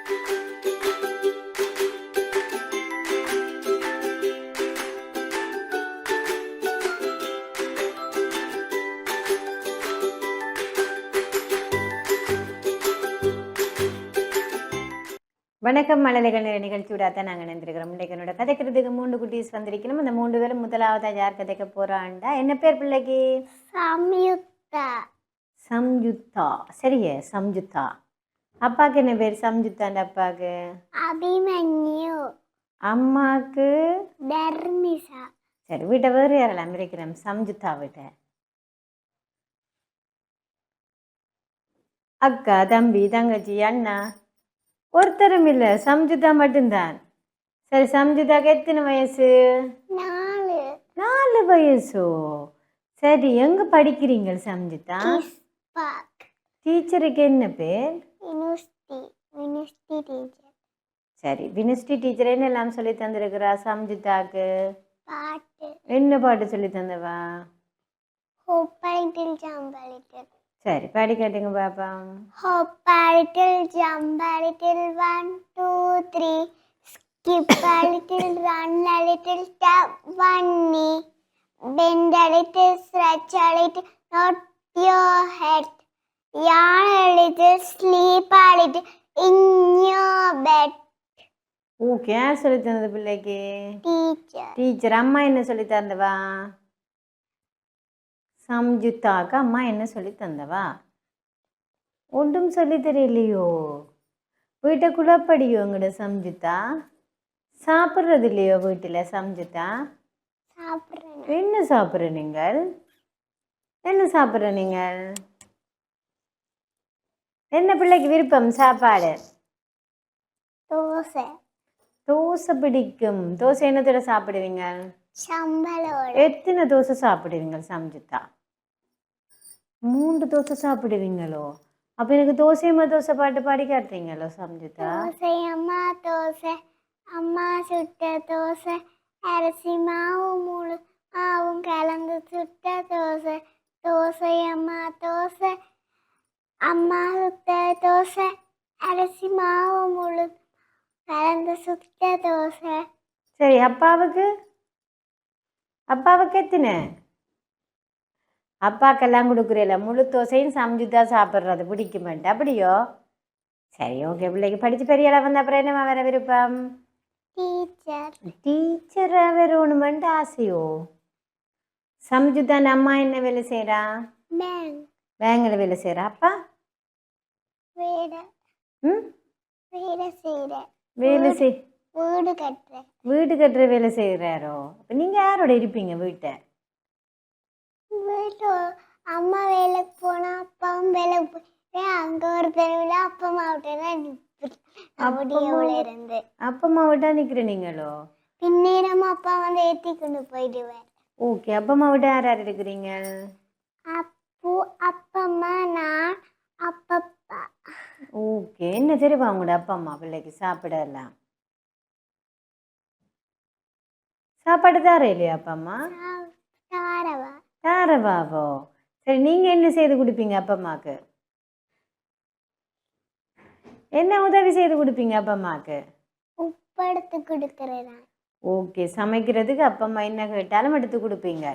வணக்கம் மழலைகள் நிகழ்ச்சியோட தான் நாங்கள் நினைந்திருக்கிறோம். இன்றைக்கு என்னோட கதைக்கிறதுக்கு 3 குட்டீஸ் வந்திருக்கணும். அந்த 3 பேரும் முதலாவதா யார் கதைக்க போறான்டா? என்ன பேர் பிள்ளைக்கு? சம்யுக்தா. சம்யுக்தா. சரியே, சம்யுக்தா. அப்பாவுக்கு என்ன பேர்? சம்யுக்தாண்ட அப்பாவுக்கு அபிமன்யு. அம்மாவுக்கு தர்மிசா. சரி, வீட்டை வேறு யாரெல்லாம் இருக்கிறோம்? சம்யுக்தா வீட்டை அக்கா, தம்பி, தங்கச்சி, அண்ணா ஒருத்தரும் இல்லை, சம்யுக்தா மட்டும்தான். சரி, சம்யுக்தாக்கு எத்தனை வயசு? 4 வயசோ? சரி, எங்க படிக்கிறீங்க சம்யுக்தா? டீச்சருக்கு என்ன பேர்? சரி, வினிஸ்டி டீச்சர் என்னெல்லாம் சொல்லி தந்திருக்கிறா சம்யுக்தாக்கு? என்ன பாட்டு சொல்லி தந்தவா? சரி, பாடி கேட்டுங்க பாப்பா. Hop a little, jump a little, 1, 2, 3. Skip a little, run a little, tap one knee. Bend a little, stretch a little, nod your head. Yawn a little, sleep a little in your bed. Okay, யார் சொல்லி தந்தது பிள்ளைக்கு? Teacher. அம்மா என்ன சொல்லி தந்தவா? சம்யுக்தாக்கு அம்மா என்ன சொல்லி தந்தவா? ஒன்றும் சொல்லி தெரியலையோ? வீட்டை குழப்படியோ உங்களோட சம்யுக்தா? சாப்பிட்றது இல்லையோ வீட்டில் சம்யுக்தா? என்ன சாப்பிட்ற நீங்கள்? என்ன சாப்பிட்ற நீங்கள்? என்ன பிள்ளைக்கு விருப்பம் சாப்பாடு? தோசை. தோசை பிடிக்கும். தோசை என்னத்தோட சாப்பிடுவீங்க? சம்பளோட. எத்தனை தோசை சாப்பிடுவீங்க சம்யுக்தா? 3 தோசை சாப்பிடுவீங்களோ? அப்போ எனக்கு தோசையம்மா தோசை பாட்டு பாடி காட்டுறீங்களோ சம்யுக்தா? தோசை அம்மா தோசை, அம்மா சுட்ட தோசை, அரிசி மாவும் முழு மாவும் கலந்து சுட்ட தோசை. தோசை அம்மா தோசை, அம்மா சுட்ட தோசை, அரிசி மாவு முழு கலந்து சுட்ட தோசை. சரி, அப்பாவுக்கு? அப்பாவுக்கு எத்தனை? அப்பாக்கெல்லாம் கொடுக்குறீல முழு தோசையும் சம்யுக்தா சாப்பிட்றது பிடிக்க மாட்டேன் அப்படியோ? சரி, ஓகே. பிள்ளைக்கு படித்து பெரிய இடம் வந்த அப்புறம் என்னமா வேற விருப்பம்? டீச்சராக வரணுமென்ட்டு ஆசையோ? சம்யுக்தான் அம்மா என்ன வேலை செய்கிறா? பேங்கில் வேலை செய்கிறா. அப்பா வேலை செய் வீடு கட்டுற வேலை செய்கிறாரோ? அப்போ நீங்கள் யாரோட இருப்பீங்க வீட்டை? அம்மா வேலைக்கு போனா அப்பாவும் வேலைக்கு போய் அங்க ஒரு தெருவில் அப்பா இருந்து அப்பா அம்மா விட்டா நிக்கிற நீங்களோ? பின்னேரம் அப்பா வந்து ஏத்தி கொண்டு போயிடுவேன். ஓகே, அப்பா அம்மா விட்டா யார் யார் இருக்கிறீங்க? அப்போ அப்பம்மா, நான், அப்பப்பா. ஓகே, என்ன தெரியுமா உங்களோட அப்பா அம்மா பிள்ளைக்கு சாப்பிடலாம்? சாப்பாடு தார இல்லையா அப்பா அம்மா? தாரவாவோ? சரி, நீங்கள் என்ன செய்து கொடுப்பீங்க அப்பா அம்மாவுக்கு? என்ன உதவி செய்து கொடுப்பீங்க அப்பா அம்மாவுக்கு? உப்பு எடுத்து கொடுக்குறேன். ஓகே, சமைக்கிறதுக்கு அப்பா அம்மா என்ன கேட்டாலும் எடுத்து கொடுப்பீங்க.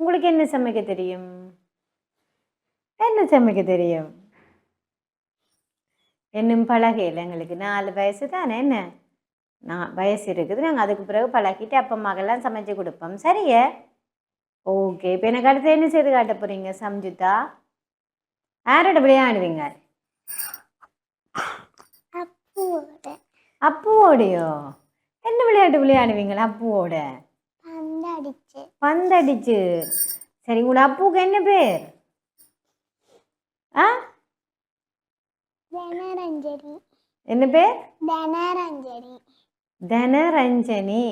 உங்களுக்கு என்ன சமைக்க தெரியும்? என்ன சமைக்க தெரியும்? இன்னும் பழகையில் எங்களுக்கு 4 வயசு தானே, என்ன வயசு இருக்குது. நாங்கள் அதுக்கு பிறகு பழகிட்டு அப்பா அம்மாக்கெல்லாம் சமைச்சு கொடுப்போம். சரியே, ஓகே. இப்போ எனக்கு அடுத்து என்ன செய்து காட்ட போகிறீங்க சம்யுக்தா? யாரோட விளையாடுவீங்க? அப்புவோடையோ? என்ன விளையாட்டு விளையாடுவீங்களா அப்புவோட? பந்தடிச்சு. சரி, உங்களோட அப்புவுக்கு என்ன பேர்? என்ன பேர்? தனரஞ்சனி.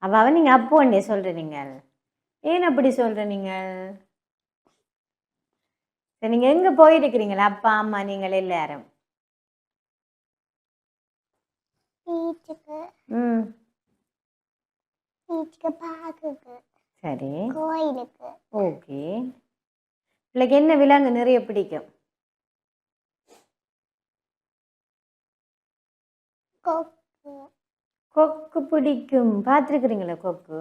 அவ நீங்கள் அப்புவண்டே சொல்கிறீங்க. ஏன் அப்படி சொல்கிற நீங்கள்? சரி, நீங்கள் எங்கே போயிருக்கிறீங்களா அப்பா அம்மா நீங்கள் எல்லாரும்? சரி, கோயிலுக்கு. ஓகே. பிள்ளைக்கு என்ன விலங்கு நிறைய பிடிக்கும்? கொக்கு கொக்கு பிடிக்கும். பார்த்துருக்குறீங்களா கொக்கு?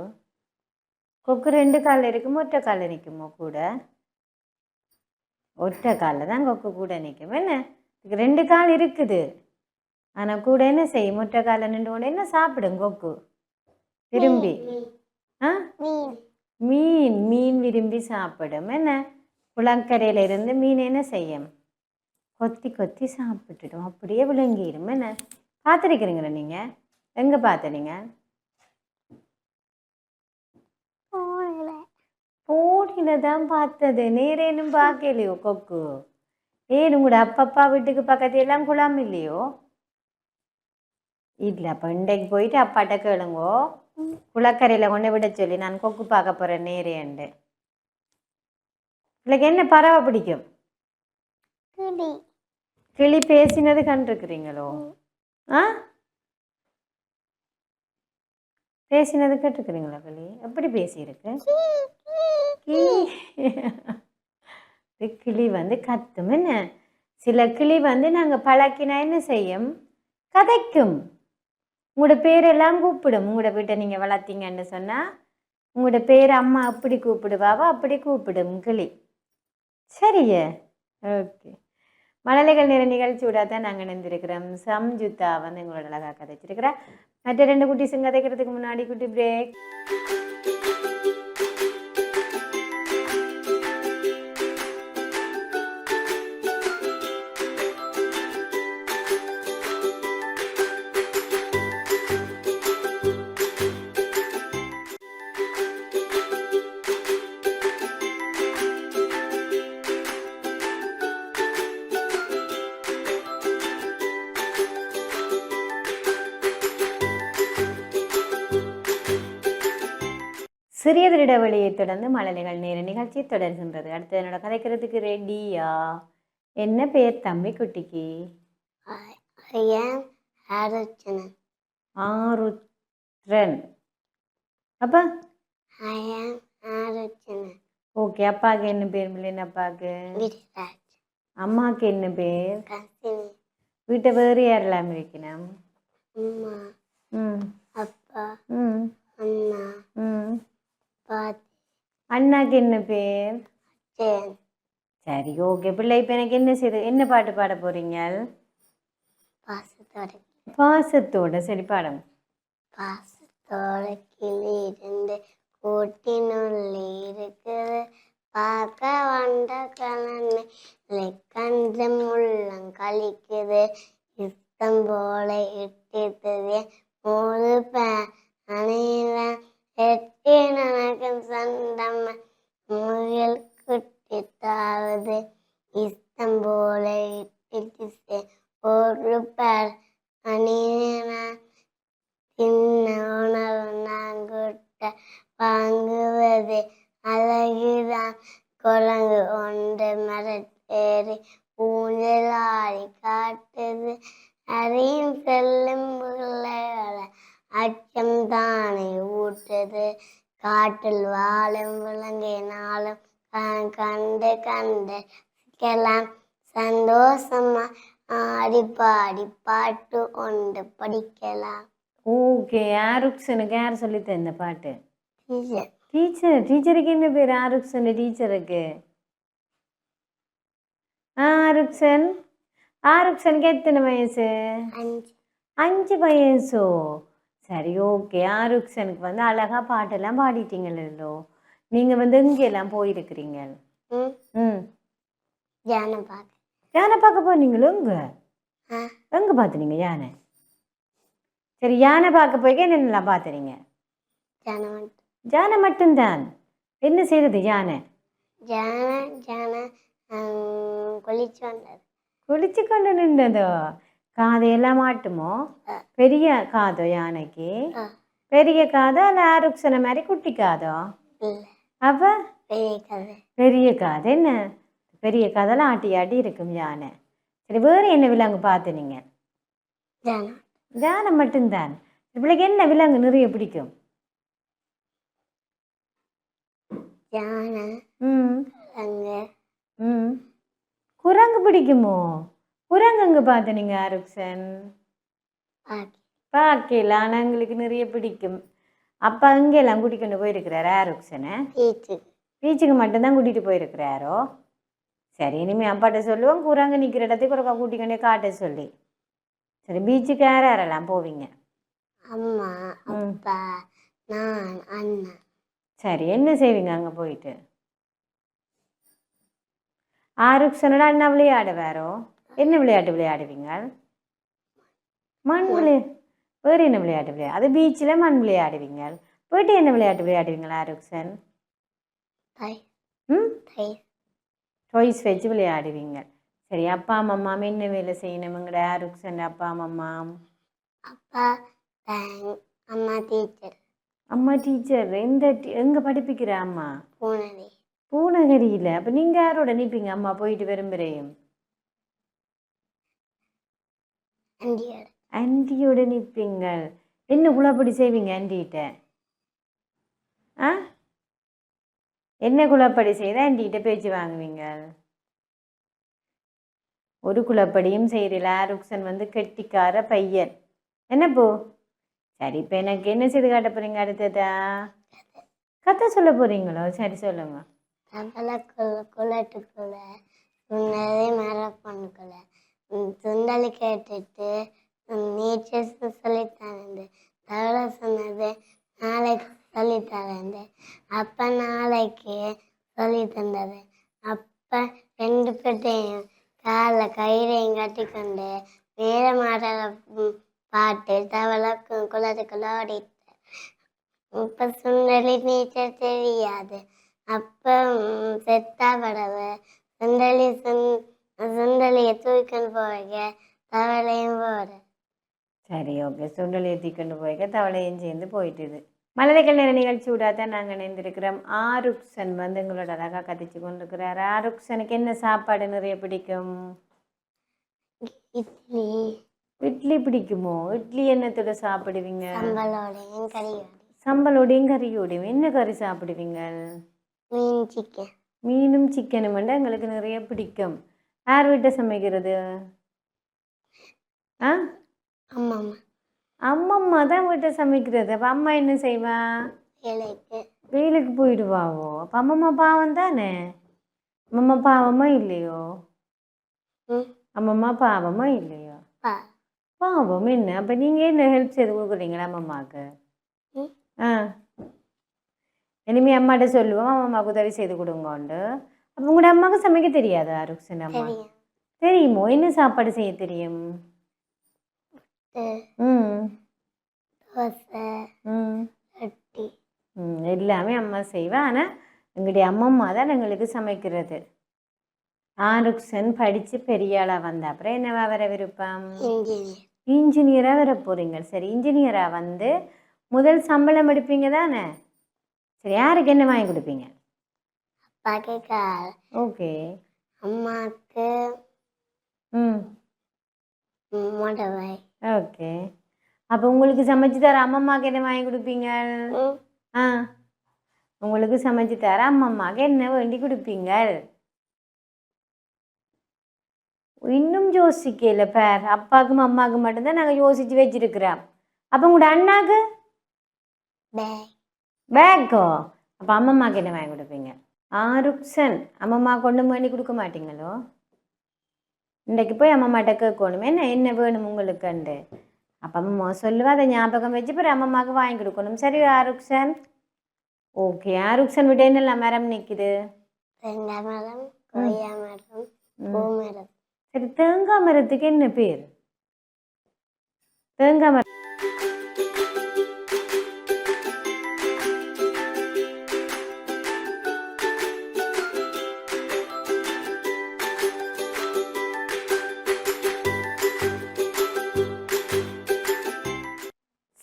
கொக்கு 2 காலில் இருக்கும், ஒற்றை காலில் நிற்குமோ கூட? ஒற்றை காலில் தான் கொக்கு கூட நிற்கும். என்ன, இதுக்கு 2 கால் இருக்குது, ஆனால் கூட என்ன செய்யும்? ஒற்றை காலில் நின்று கொண்டு என்ன சாப்பிடும் கொக்கு விரும்பி? ஆ, மீன் மீன். மீன் விரும்பி சாப்பிடும். என்ன, குளக்கரையில் இருந்து மீன் என்ன செய்யும்? கொத்தி கொத்தி சாப்பிட்டுடும், அப்படியே விளங்கிடும். என்ன, பார்த்துருக்கிறீங்களா நீங்கள்? எங்கே பார்த்தீங்க? போடியில தான் பார்த்தது, நேரேனும் பார்க்கலையோ கொக்கு? ஏன் உங்களோட அப்பப்பா வீட்டுக்கு பக்கத்துல எல்லாம் குளம் இல்லையோ? இல்லை, அப்போ இன்றைக்கு போயிட்டு அப்பாட்ட கேளுங்கோ, குளக்கரையில் கொண்டு விட சொல்லி நான் கொக்கு பார்க்க போகிறேன் நேரேண்டு. உங்களுக்கு என்ன பறவை பிடிக்கும்? கிளி கிளி பேசினது கண்டிருக்கிறீங்களோ? ஆ, பேசினது கேட்டுருக்குறீங்களா? கிளி எப்படி பேசியிருக்கு? கிளி வந்து கத்தும். என்ன, சில கிளி வந்து நாங்கள் பழக்கினா என்ன செய்யும்? கதைக்கும். உங்களோட பேரெல்லாம் கூப்பிடும். உங்களோட வீட்டை நீங்கள் வளர்த்தீங்கன்னு சொன்னால் உங்களோட பேர் அம்மா அப்படி கூப்பிடுவாவா, அப்படி கூப்பிடும் கிளி. சரியே, ஓகே. மழலைகள் நேர நிகழ்ச்சியோட தான் நாங்கள் இணைந்திருக்கிறோம். சம்ஜுத்தா வந்து எங்களோட அழகாக கதைச்சிருக்கிறா. மற்ற 2 குட்டிஸும் கதைக்கிறதுக்கு முன்னாடி குட்டி பிரேக். சிறியதொரு இடைவெளியை தொடர்ந்து மழலைகள் நேர நிகழ்ச்சி தொடர்கின்றது. அடுத்து என்னோட கதைக்கிறதுக்கு ரெடியா? என்ன பேர் தம்பி குட்டிக்கு? ஆருத்ரன். அப்பா ஓகே. அப்பாவுக்கு என்ன பேர்? மில்லின் அப்பாவுக்கு. அம்மாவுக்கு என்ன பேர்? வீட்டை வேறு யாரெல்லாம் இருக்கணும்? ம் அப்பா ம் அண்ணா ம் பாட்டி அண்ணாக்கு என்ன பேர்? சரி, ஓகே. பிள்ளை இப்போ எனக்கு என்ன செய்து, என்ன பாட்டு பாட போறீங்க? பாசத்தோட பாசத்தோட. சரி, பாடம். பாசத்தோட கிளி இருந்து கூட்டினுள்ளே இருக்குது, பார்க்க வந்த கலனை கஞ்சம் உள்ளம் கழிக்குது, இஷ்டம் போல இட்டித்தது மூணு அணிவன் எட்டி நனக்கும் சண்டம் முயல் குட்டித்தாவது, இஷ்டம் போல இட்டிட்டு ஒரு பேர் அணிவன் சின்ன உணவு நாங்குட்ட வாங்குவது அழகுதான், குரங்கு ஒன்று மரத்தேறி ஊஞ்சலாடி காட்டுது, அறியும் செல்லும் பிள்ளைகளை அச்சம் தானே ஊட்டுது, காட்டில் வாழும் விலங்கினாலும் கண்டு கண்டு சிக்கலாம், சந்தோஷமா ஆடி பாடி பாட்டு ஒன்று படிக்கலாம். ஓகே. ஆருக்சனுக்கு யார் சொல்லி தந்த பாட்டு? டீச்சர். டீச்சர். டீச்சருக்கு என்ன பேர்? ஆருக்சன் டீச்சருக்கு. ஆருக்சன். ஆருக்சனுக்கு எத்தனை வயசு? 5 வயசோ? சரி, ஓகே. ஆருக்சனுக்கு வந்து அழகா பாட்டெல்லாம் பாடிட்டீங்களோ? நீங்கள் வந்து எங்கெல்லாம் போயிருக்கிறீங்க? ம் யானை பார்க்க. யானை பார்க்க போனீங்களோ? எங்கே பார்த்துனீங்க யானை? சரி, யானை பார்க்க போய் என்னென்னலாம் பார்த்துறீங்க? யானை மட்டும்தான். என்ன செய்தது யானை? யானை குளிச்சு வந்தது. குளிச்சு கொண்டு நின்றதோ? காதையெல்லாம் மாட்டுமோ? பெரிய காதோ யானைக்கு? பெரிய காதோ இல்லை ஆருக்சனை மாதிரி குட்டி காதோ? அப்ப பெரிய காது. என்ன பெரிய காதெல்லாம் ஆட்டி ஆட்டி இருக்கும் யானை. சரி, வேறு என்ன விலங்கு பார்த்துனீங்க? யானை மட்டும்தான். இவளுக்கு என்ன விலங்கு நிறைய பிடிக்கும்? யானை குரங்கு பிடிக்குமோ? குரங்கு எங்க பார்த்துனீங்க ஆருக்சன்? பார்க்கல, ஆனால் எங்களுக்கு நிறைய பிடிக்கும். அப்பா அங்கெல்லாம் கூட்டிக்கொண்டு போயிருக்கிறாரு ஆருக்சனை. பீச்சுக்கு மட்டும்தான் கூட்டிகிட்டு போயிருக்கிறாரோ? சரி, இனிமேல் அப்பாட்ட சொல்லுவோம், கூறாங்க நிற்கிற இடத்துக்கு ஒருக்கா கூட்டிக்கொண்டே காட்ட சொல்லி. சரி, பீச்சுக்கு யாரெல்லாம் போவீங்க? அம்மா, அப்பா, நான், அண்ணா. சரி, என்ன செய்வீங்க அங்கே போயிட்டு? ஆருக்சனோட அண்ணா விளையாடுவாரோ? என்ன விளையாட்டு விளையாடுவீங்க? மண் வேறு என்ன விளையாட்டு விளையாடு? அது பீச்சில் மண் விளையாடுவீங்க. போயிட்டு என்ன விளையாட்டு விளையாடுவீங்களா ஆருக்சன்? டாய்ஸ் வச்சு விளையாடுவீங்க. சரி, அப்பா அம்மா என்ன வேலை செய்யணுமுங்கட ஆருக்சன் அப்பா அம்மா? அப்பா பேங்க், அம்மா டீச்சர். அம்மா டீச்சர். எங்கே படிப்பிக்கிற அம்மா? பூனரி. பூநகரியில். அப்போ நீங்கள் யாரோட நிற்பீங்க அம்மா போயிட்டு விரும்புகிறேன்? ஆன்டியோட நிற்பீங்கள். என்ன குழப்படி செய்வீங்க ஆன்டிகிட்ட? ஆ, என்ன குழப்படி செய்து ஆன்டிகிட்ட பேச்சு வாங்குவீங்க? ஒரு குழப்படியும் செய்யல. ஆருக்சன் கெட்டிக்கார பையன். என்னப்போ? சரி, இப்போ எனக்கு என்ன செய்து காட்ட போறீங்க அடுத்ததா? கதை சொல்ல போறீங்களோ? சரி, சொல்லுங்க. குளத்துக்குள்ள சுண்டலி மரப்பண்ணுக்குள்ள சுண்டலி கேட்டுட்டு நீச்சல் சொல்லித்தரேன். தவளை சொன்னது நாளைக்கு சொல்லித்தரேன். அப்போ நாளைக்கு சொல்லி தந்தது. அப்போ 2 பேர்த்தையும் காலில் கயிறையும் கட்டிக்கொண்டு வேற மாடல பாட்டு தவளை குளத்துக்குள்ள ஓடிட்டு. இப்போ சுண்டலி நீச்சல் தெரியாது. அப்போ செத்தா படவை சுண்டலியை தூக்கின்னு போக தவளையும் போகிற. சரி, ஓகே. சுண்டலியை தூக்கிண்டு போய்க்க தவளையும் சேர்ந்து போயிட்டுது. மலரைகள் நேர நிகழ்ச்சி விடாதான் நாங்கள் இணைந்திருக்கிறோம். ஆருக்சன் எங்களோட அழகாக கதைச்சு கொண்டிருக்கிறார். ஆருக்சனுக்கு என்ன சாப்பாடு நிறைய பிடிக்கும்? இட்லி. இட்லி பிடிக்குமோ? இட்லி என்னத்தோட சாப்பிடுவீங்க? சம்பளோடையும் கறியோடையும். சம்பளோடையும் கறியோடையும். என்ன கறி சாப்பிடுவீங்க? மீன், சிக்கன். மீனும் சிக்கனும் எங்களுக்கு நிறைய பிடிக்கும். யார் வீட்டை சமைக்கிறது? ஆ, அம்மம்மா தான் வீட்டை சமைக்கிறது. அப்போ அம்மா என்ன செய்வா? வேலைக்கு போயிடுவாவோ? அப்போ அம்மம்மா பாவம் தானே? அம்மம்மா பாவமா இல்லையோ? அம்மம்மா பாவமா இல்லையோ? பாவம். என்ன அப்போ நீங்கள் என்ன ஹெல்ப் செய்து கொடுக்குறீங்களா அம்மம்மாவுக்கு? ஆ, இனிமே அம்மாட்ட சொல்லுவோம் அம்மாவுக்கு உதவி செய்து கொடுங்கோண்டு. அப்போ உங்களோட அம்மாவுக்கு சமைக்க தெரியாது ஆருக்சன் அம்மா? தெரியுமோ? என்ன சாப்பாடு செய்ய தெரியும்? எல்லாமே அம்மா செய்வா. ஆனால் எங்களுடைய அம்மம்மா தான் எங்களுக்கு சமைக்கிறது. ஆருக்சன் படித்து பெரிய ஆளாக வந்த அப்புறம் என்னவா வர விருப்பம்? இன்ஜினியராக வர போகிறீங்க. சரி, இன்ஜினியராக முதல் சம்பளம் எடுப்பீங்க தானே? சரி, யாருக்கு என்ன வாங்கி கொடுப்பீங்க? அப்பாக்கு கார். ஓகே. அம்மாவுக்கு மோட்டர். ஓகே. அப்போ உங்களுக்கு சமைச்சு தர அம்மம்மாவுக்கு என்ன வாங்கி கொடுப்பீங்க? ஆ, உங்களுக்கு சமைச்சு தர அம்மம்மாவுக்கு என்ன வேண்டி கொடுப்பீங்க? இன்னும் யோசிக்கல பேர். அப்பாவுக்கும் அம்மாவுக்கு மட்டும்தான் நாங்கள் யோசிச்சு வச்சிருக்கிறோம். அப்போ உங்களோட அண்ணாக்கு பேக்கோ? அப்போ அம்மம்மாவுக்கு என்ன வாங்கி கொடுப்பீங்க? ஆருக்சன் அம்மம்மா கொண்டு பண்ணி கொடுக்க மாட்டீங்களோ? இன்றைக்கு போய் அம்மம்மாட்ட கேட்கணும் என்ன வேணும் உங்களுக்குண்டு. அப்போ அம்மா சொல்லுவா, அதை ஞாபகம் வச்சு பிறகு அம்மம்மாவுக்கு வாங்கி கொடுக்கணும். சரி ஆருக்சன்? ஓகே. ஆருக்சன் விட என்னெல்லாம் மரம் நிற்குது? தேங்காய் மரம், கொய்யா மரம், பூ மரம். சரி, தேங்காய் மரத்துக்கு என்ன பேர்? தேங்காய் மரம்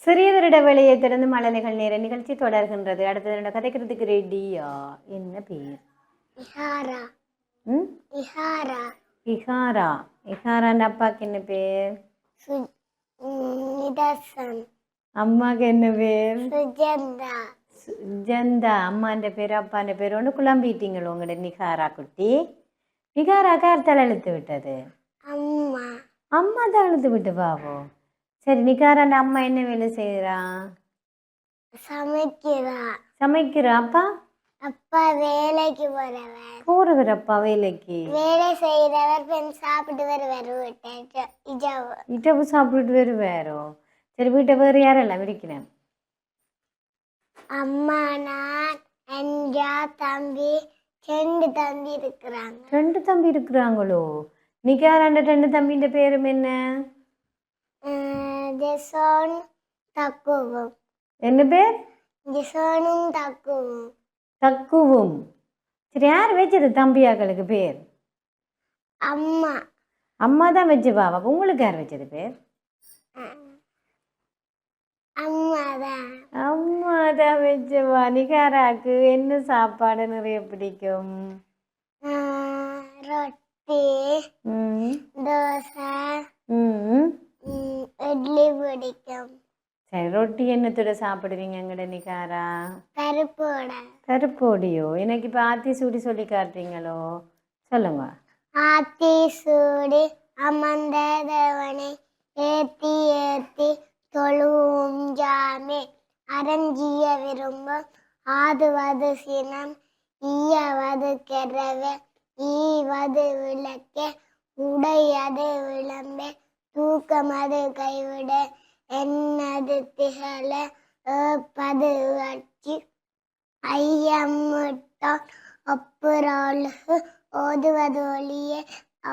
சிறியதரிட வேலையை திறந்து மலனைகள் நேர நிகழ்ச்சி தொடர்கின்றது. அடுத்தது கதைக்கிறதுக்கு ரெடியா? என்ன பேர்? இஹாரா. இஹாரா. இஹாராண்ட அப்பாவுக்கு என்ன பேர்? நிதர்சன். அம்மாவுக்கு என்ன பேர்? சுஜந்தா. சுஜந்தா. அம்மாண்ட பேர் அப்பாண்ட பேர் ஒன்று குழம்பிட்டீங்களோ உங்களோட நிகாரா குட்டி? நிகாராக்கு யார் தலை இழுத்து விட்டது? அம்மா. அம்மா தான் இழுத்து விட்டு பாவோ? சரி நிக்காராண்ட அம்மா என்ன வேலை செய்யறா? சமைக்கிறா. சமைக்கிறா. அப்பா அப்பா வேலைக்கு போறவர். போறவர் அப்பா வேலைக்கு. வேலை செய்யறவர் பெண் சாப்பிட்டு வருவார் வீட்டை இஜாவு. இட்டவு சாப்பிட்டுட்டு வருவாரோ? சரி வீட்டை வேறு யாரெல்லாம் இருக்கிறேன்? அம்மா, நான், அஞ்சா, தம்பி, 2 தம்பி இருக்கிறாங்க. 2 தம்பி இருக்கிறாங்களோ? நிக்காராண்ட 2 தம்பின்ற பேரும் என்ன? ஜெசோன் தக்குவும். என்ன பேர்? ஜெசோனும் தக்குவும். தக்குவும். சரி யார் வச்சது தம்பியாக்களுக்கு பேர்? அம்மா. அம்மா தான் வச்சு பாவா. உங்களுக்கு யார் வச்சது பேர்? அம்மாதான். அம்மா தான் வச்சவா. நிகாராக்கு என்ன சாப்பாடு நிறைய பிடிக்கும்? ரொட்டி, ம் தோசை, ம் இட்லி பிடிக்கும். சரி ரொட்டி என்னத்தோட சாப்பிடுவீங்க எங்கட நிகாரா? பருப்போட. பருப்போடியோ? எனக்கு இப்போ ஆத்தி சூடி சொல்லி காட்டுறீங்களோ? சொல்லுங்க. ஆத்தி சூடி அமர்ந்த தேவனை ஏத்தி ஏத்தி தொழுவும் ஜாமே அரஞ்சிய விரும்பும் ஆதுவது சினம் ஈயவது கெரவே ஈவது விளக்கே உடையது விளம்பே தூக்கமது கைவிட என்னது திகழ ஏப்பது வச்சு ஐயமிட்டான் ஒப்புராளுக்கு ஓதுவது ஒளியே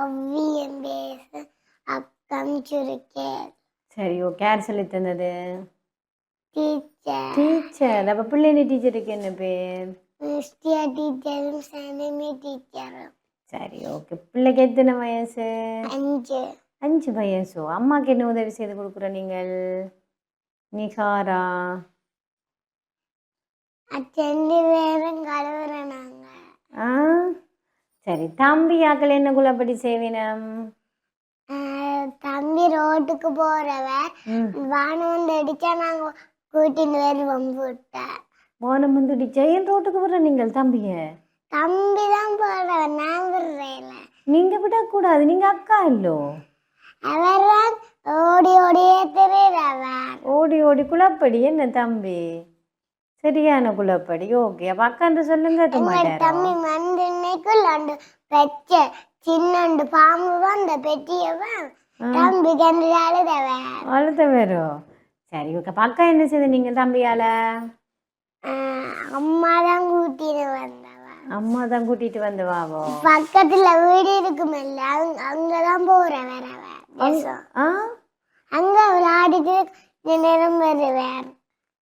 அவ்வியம் பேசு அக்கம் சுருக்கே. சரி ஓகே. யார் சொல்லி தந்தது? டீச்சர். டீச்சர். அப்போ பிள்ளைங்க டீச்சருக்கு என்ன பேர்? மிஸ்டியா டீச்சரும் சனிமி டீச்சரும். சரி ஓகே. பிள்ளைக்கு எத்தனை வயசு? 5. 5 வயசோ? அம்மாக்கு என்ன உதவி செய்து கொடுக்குற நீங்கள் நிகாரா? 2 பேரும் கழுவுறாங்க. ஆ சரி. தம்பியாக்கள் என்ன குலப்படி செய்வினம்? தம்பி ரோட்டுக்கு போறவர் வானம் வந்து அடிச்சா நாங்க கூட்டின்னு வருவோம் விட்ட. வானம் வந்து அடிச்சா ஏன் ரோட்டுக்கு வர நீங்கள் தம்பிய? தம்பி தான் போறவர், நான் விடுறேன். நீங்க விடக்கூடாது, நீங்க அக்கா இல்லோ? அவர் தான் ஓடி ஓடியே தெரியுறவர். ஓடி ஓடி குலப்படி என்ன தம்பி? சரியான குலப்படி. ஓகே. அப்ப அக்கான்னு சொல்லுங்க. தம்பி மந்தினைக்குள்ள அந்த பெச்ச சின்னண்டு பாம்பு வந்த பெட்டியவன் தம்பி கண்டு அழுதவன். அழுத வேறோ? சரி ஓகே. அப்ப அக்கா என்ன செய்த நீங்கள் தம்பியால? அம்மா தான் கூட்டிட்டு வந்தவன். அம்மா தான் கூட்டிட்டு வந்துவாவோ? பக்கத்துல வீடு இருக்குமில்ல, அங்கதான் போற வரவன். அங்க விளையாடிட்டு நேரம் வருவேன்.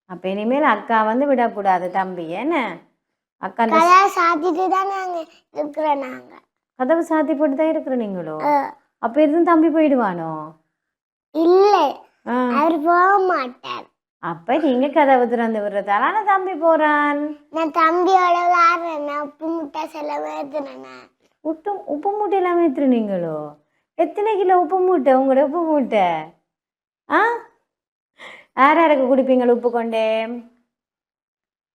அப்ப இனிமேல் அக்கா வந்து விடக்கூடாது தம்பி. என்ன அக்கா கதவை சாத்திட்டு தான் நாங்க இருக்கிறோம். நாங்க கதவு சாத்தி போட்டு தான் இருக்கிற நீங்களோ? அப்ப இருந்து தம்பி போயிடுவானோ? இல்ல, அவர் போக மாட்டார். அப்ப நீங்க கதவு திறந்து விடுறதால தம்பி போறான். நான் தம்பியோட விளையாடுறேன். உப்பு முட்டை செலவு ஏத்துனேன். உப்பு மூட்டை எல்லாம் ஏத்துறீங்களோ? எத்தனை கிலோ உப்பு மூட்டை உங்களோட உப்பு மூட்டை? யாருக்கு குடிப்பீங்க உப்பு கொண்டே?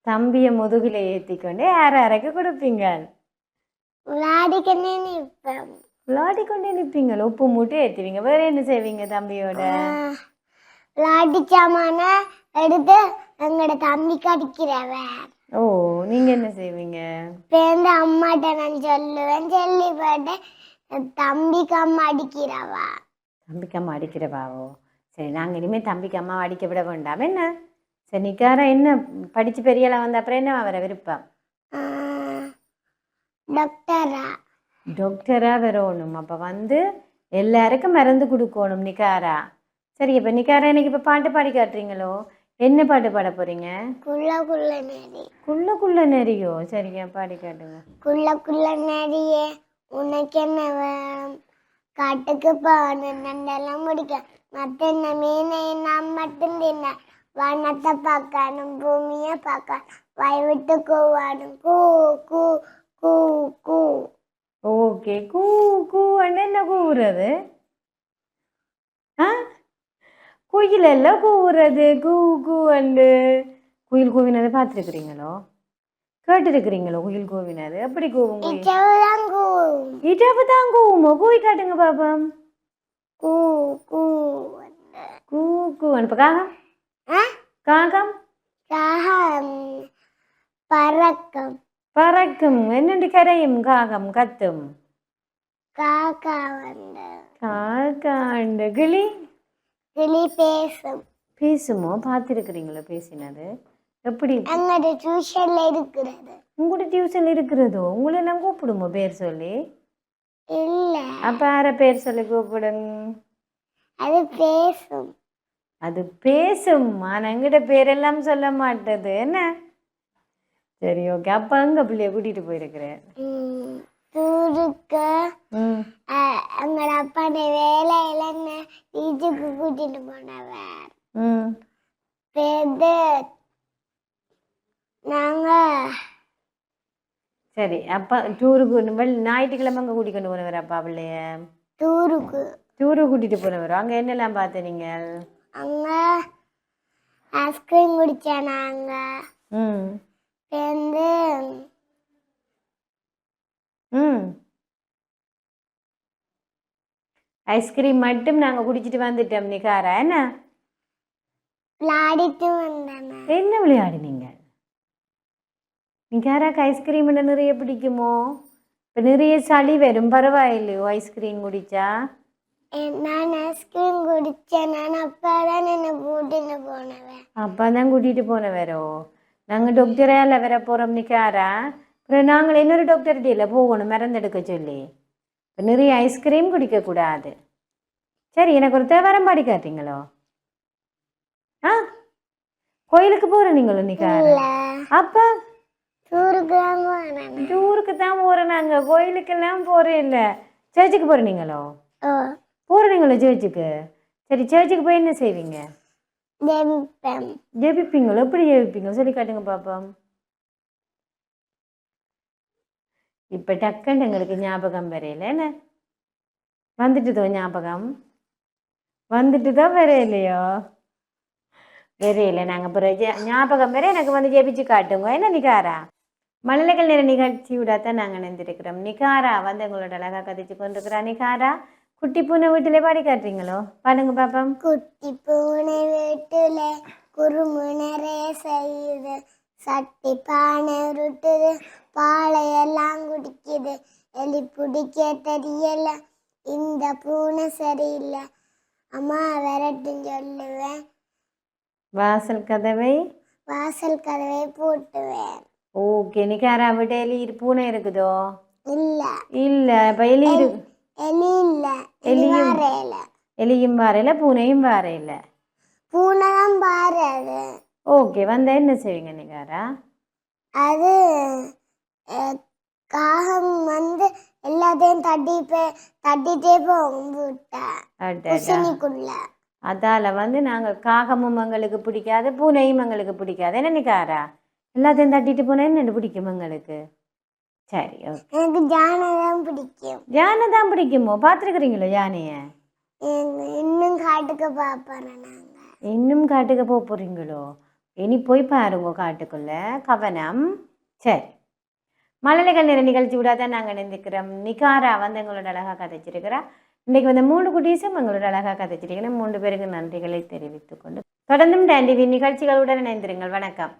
தம்பிய முதுகில ஏத்திக்கொண்டே யாருக்கு கொடுப்பீங்க? விளையாடிக்கொண்டே நிற்பேன். விளையாடிக்கொண்டே நிற்பீங்களோ? உப்பு மூட்டை ஏற்றுவீங்க. வேற என்ன செய்வீங்க தம்பியோட? விளையாடி சாமான எடுத்து எங்களோட தம்பிக்கு அடிக்கிறவன். ஓ, நீங்க என்ன செய்வீங்க? பேருந்து அம்மாட்ட நான் சொல்லுவேன். சொல்லி போட்டு தம்பிக்கு அம்மா அடிக்கிறவா. தம்பிக்கு அம்மா அடிக்கிறவாவோ? சரி, நாங்கள் இனிமேல் தம்பிக்கு அம்மா அடிக்க விட வேண்டாம். என்ன சரி நிக்காரா என்ன படித்து பெரியலாம் வந்த அப்புறம் என்ன வர விருப்பம்? டாக்டரா. டாக்டரா வரணும். அப்போ வந்து எல்லாருக்கும் மருந்து கொடுக்கணும் நிக்காரா. சரி, இப்போ நிக்காரா எனக்கு இப்போ பாட்டு பாடி காட்டுறீங்களோ? என்ன பாட்டு பாட போறீங்க? குள்ள குள்ள நரி. குள்ள குள்ள நரியோ? சரிங்க, பாடி காட்டுங்க. குள்ள குள்ள நரியே உனக்கு என்ன வேணும்? காட்டுக்கு போகணும், நண்டெல்லாம் முடிக்க மற்ற மீனை நான் மட்டும் தின்ன. வானத்தை பார்க்கணும், பூமியை பார்க்க வாய் விட்டு கூவாடும். கூ கூ கூ கூ. ஓகே. கூ கூ என்ன கூவுறது? குயில் எல்லாம் கூவுறது. கூ கூ அண்டு குயில் கூவினதை பார்த்துருக்குறீங்களோ? கேட்டுருக்குறீங்களோ குயில் கூவினது? எப்படி கூவும்? இரவு தான் கூவுமோ? கூவி காட்டுங்க பாப்பா. கூ கூ கூ கூ இப்போ காகம் ஆ? காகம் காகம் பறக்கும். பறக்கும். என்னண்டு கரையும் காகம் கத்தும். காக்கா வந்து காக்காண்டு கிளி கிளி பேசும். பேசுமோ? பார்த்துருக்குறீங்களோ பேசினது? எப்படி எங்களோட டியூஷன்ல இருக்கிறது. உங்களோட டியூஷன் இருக்கிறதோ? உங்களை எல்லாம் கூப்பிடுமோ பேர் சொல்லி? இல்ல, அப்போ யார பேர் சொல்லி கூப்பிடுங்க? அது பேசும். அது பேசும். ஆனால் எங்கிட்ட பேரெல்லாம் சொல்ல மாட்டது என்ன? சரி ஓகே. அப்போ அங்கே பிள்ளைய கூட்டிகிட்டு போயிருக்கிறேன். டூருக்கு ம் எங்களோட அப்பாண்ட வேலையில பீச்சுக்கு கூட்டிட்டு போனவர். ம் பேருந்து நாங்க சரி. அப்போ டூருக்கு ஞாயிற்றுக்கிழமை அங்கே கூட்டிக் கொண்டு போனவர் அப்பா பிள்ளைய? டூருக்கு டூருக்கு கூட்டிகிட்டு போனவர். அங்கே என்னெல்லாம் பார்த்து நீங்கள்? அங்க ஐஸ்கிரீம் குடிச்சோம் நாங்க. ம் பேருந்து ம் ஐஸ்கிரீம் மட்டும் நாங்கள் குடிச்சிட்டு வந்துட்டோம். நிகாரா என்ன விளையாடிட்டு வந்தேன். என்ன விளையாடினீங்க? நிகாராக்கு ஐஸ்கிரீம் நிறைய பிடிக்குமோ? இப்போ நிறைய சளி வரும், பரவாயில்லையோ ஐஸ்கிரீம் குடிச்சா? நான் ஐஸ்கிரீம் குடிச்சேன். நான் அப்பதான் என்ன கூட்டிட்டு போனவன். அப்பா தான் கூட்டிகிட்டு போனவரோ? நாங்கள் டாக்டரால் வர போகிறோம் நிகாரா. அப்புறம் நாங்கள் இன்னொரு டாக்டர்கிட்ட இல்லை போகணும் மருந்தெடுக்க சொல்லி. இப்போ நிறைய ஐஸ்கிரீம் குடிக்கக்கூடாது. சரி, எனக்கு ஒரு தேவாரம் பாடி காட்டுறீங்களோ? ஆ கோயிலுக்கு போகிற நீங்களும் நிகாரா? இல்ல, அப்போ டூருக்கு தான் போனேன். டூருக்கு தான் போகிறோம். நாங்கள் கோயிலுக்கெல்லாம் போகிறேன் இல்லை. சர்ச்சுக்கு போகிற நீங்களோ? ஓ, போகிறீங்களோ சர்ச்சுக்கு? சரி, சர்ச்சுக்கு போய் என்ன செய்வீங்க? ஜெபிப்பேன். ஜெபிப்பீங்களோ? எப்படி ஜெபிப்பீங்க சொல்லி காட்டுங்க பார்ப்போம். இப்போ டக்குன்னு எங்களுக்கு ஞாபகம் வரையில என்ன? வந்துட்டுதோ ஞாபகம்? வந்துட்டுதோ வரையிலையோ? வரையில. நாங்கள் பிறகு ஞாபகம் வரை எனக்கு வந்து ஜெபிச்சு காட்டுங்க என்ன நிகாரா? மழலைகள் நேர நிகழ்ச்சியோட தான் நாங்கள் நினைந்திருக்கிறோம். நிகாரா வந்து எங்களோட அழகாக கதைச்சு கொண்டிருக்கிறா. நிகாரா, குட்டி பூனை வீட்டிலே பாடி காட்டுறீங்களோ? பாடுங்க பாப்போம். குட்டி பூனை வீட்டுல குறும்பு நிறைய செய்யுது, சட்டி பானை உருட்டுது, பாலையெல்லாம் குடிக்குது, எலி பிடிக்க தெரியல, இந்த பூனை சரியில்லை, அம்மா விரட்டுன்னு சொல்லுவேன், வாசல் கதவை வாசல் கதவை பூட்டுவேன். ஓகே. நிகாரா வீட்டு எலி பூனை இருக்குதோ? இல்ல, இல்ல. இப்போ எலி இருக்கு. எலி இல்ல, எலியும் வரையில. எலியும் வாரையில பூனையும் வாரையில. பூனை தான் பாரு. அது ஓகே. வந்தா என்ன செய்வீங்க நிகாரா? அது காகம் வந்து எல்லாத்தையும் தட்டிட்டே போகும் பூசணிக்குள்ள. அதால வந்து நாங்கள் காகமும் எங்களுக்கு பிடிக்காது, பூனையும் எங்களுக்கு பிடிக்காது என்ன நிகாரா? எல்லாத்தையும் தட்டிட்டு போனால் என்ன பிடிக்கும் எங்களுக்கு? சரி ஓகே. எனக்கு யானை தான் பிடிக்கும். யானை தான் பிடிக்குமோ? பார்த்துருக்குறீங்களோ யானையை? இன்னும் காட்டுக்கு பார்ப்போம். நாங்க இன்னும் காட்டுக்கு போக போகிறீங்களோ? இனி போய் பாருங்க காட்டுக்குள்ள, கவனம். சரி, மழலைகள் நேர நிகழ்ச்சி விடாதான் நாங்கள் நினைக்கிறோம். நிகாரா வந்து எங்களோட அழகாக கதைச்சிருக்கிறா. இன்றைக்கு வந்து 3 குட்டீஸும் எங்களோட அழகாக கதைச்சிருக்கிறேன். 3 பேருக்கு நன்றிகளை தெரிவித்துக்கொண்டு தொடர்ந்தும் டாண்டிவி நிகழ்ச்சிகளுடன் இணைந்திருங்கள். வணக்கம்.